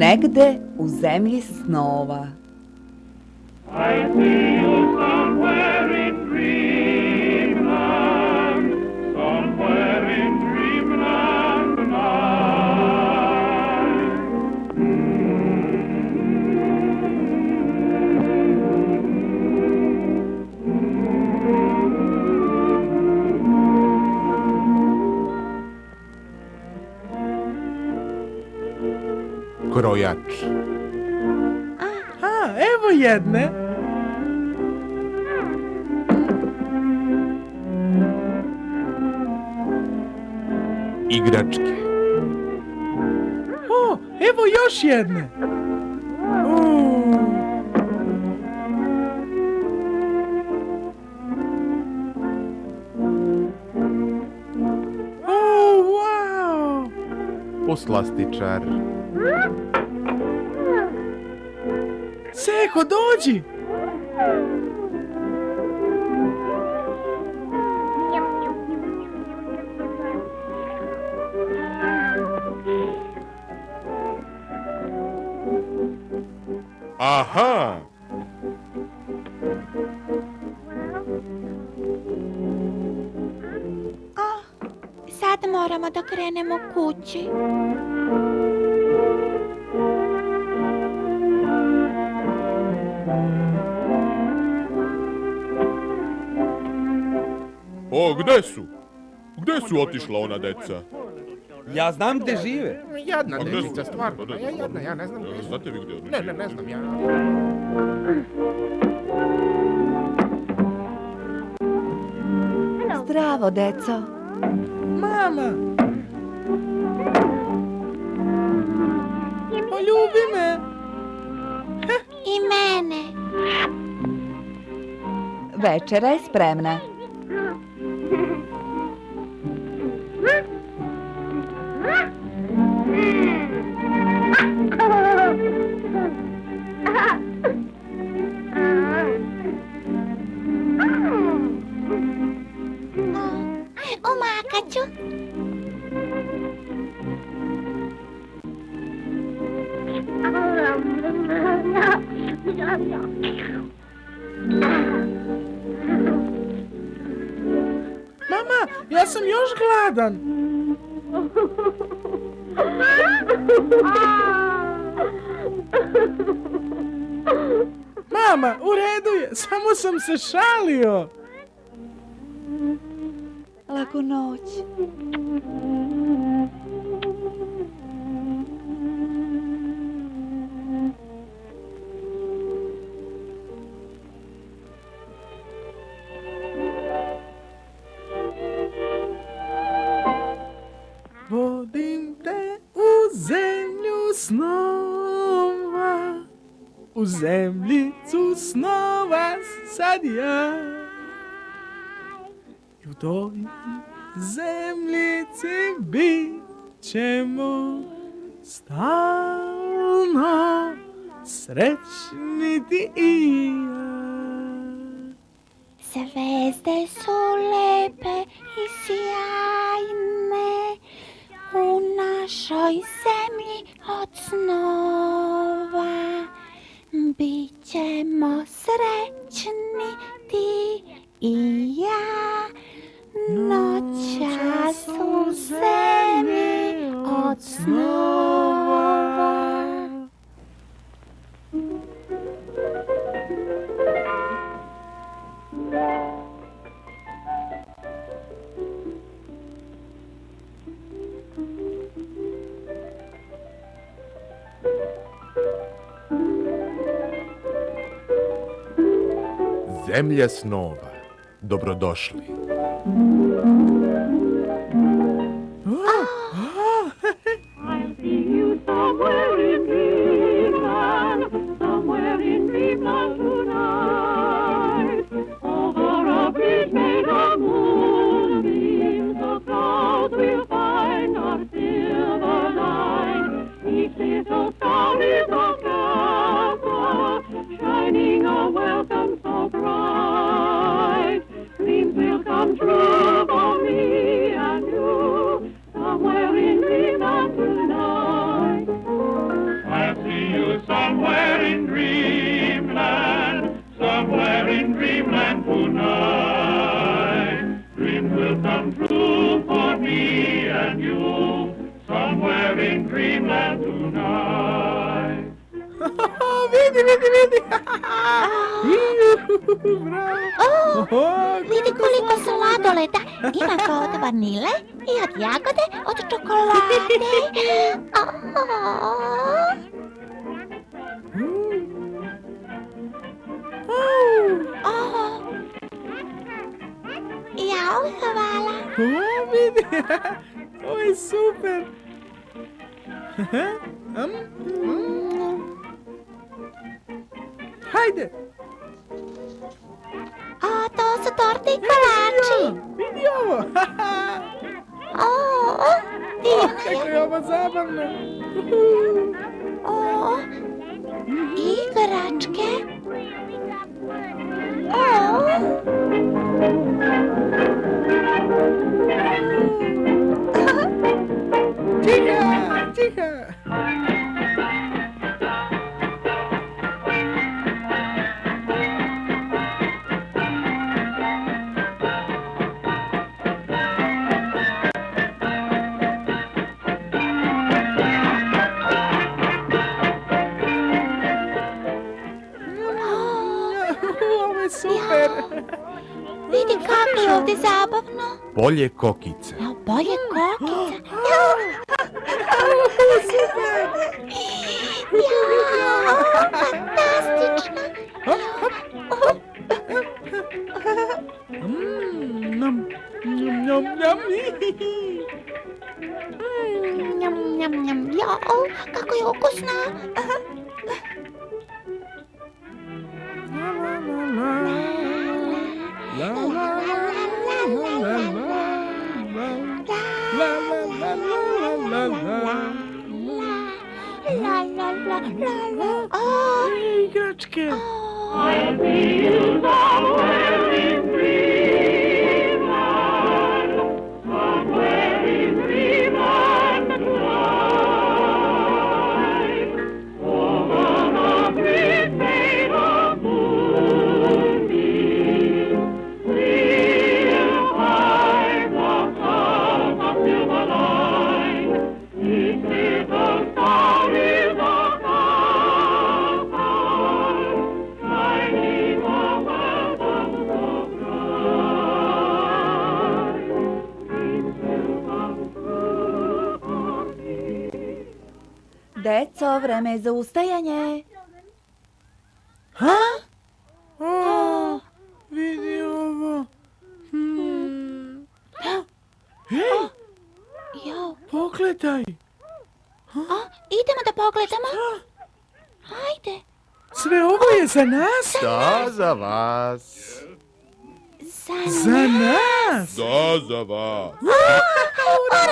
Negde u zemlji snova. I see you somewhere in dreamland, somewhere in dreamland tonight. Krojač. A, evo jedne. Igračke. O, evo još jedne. Wow! Poslastičar. Seko, dođi! Aha! Sad moramo da krenemo kući. O, gde su? Gde su otišla ona deca? Ja znam gde žive. Jadna A gde devica, su? stvarno. Pa da, Ja jadna, ja ne znam. Znate vi gde odu? Ne znam ja. Zdravo, deco. Mama! Poljubi me! I mene. Večera je spremna. Umakat ću. Mama, ja sam još gladan. Mama, u redu je, samo sam se šalio. Laku noć. Vodim te u zemlju snova, u zemljicu snova sad ja. I u toj zemljici bit ćemo stalno srećni ti i ja. Zvezde su lepe i sjajne u našoj zemlji od snova. Bićemo srećni ti i ja, noćas u zemlji od snova. Zemlja snova. Dobrodošli. I see you somewhere in dreamland, somewhere in dreamland tonight. Over a bridge made of moonbeams, the clouds will find our silver line. Each little star is a castle, shining a welcome so bright. Dreams will come. vidi. Bravo. Vidi koliko sladoleda. Ima ga od vanile i od jagode, od čokolade. Jao, hvala. Vidi. Ovo je super. Hajde. To su torte i kolači. Vidi ovo. Kako je ovo zabavno. Igračke. Tiha. Ovo je super. Vidi kako je ovdje zabavno. Polje kokice. Bolje kokica. Fantastično. Njam. Jao, kako je ukusno. Igračke. I'll be you somewhere in dreamland, somewhere in dreamland tonight, over the great fate of moonbeams, we'll find the stars of silver light. Each little star is a Deco, vreme je za ustajanje. Vidi ovo. Jao, Pogledaj. idemo da pogledamo. Hajde. Sve ovo je za nas? Da, za vas. Za nas? Da, za vas. Ura!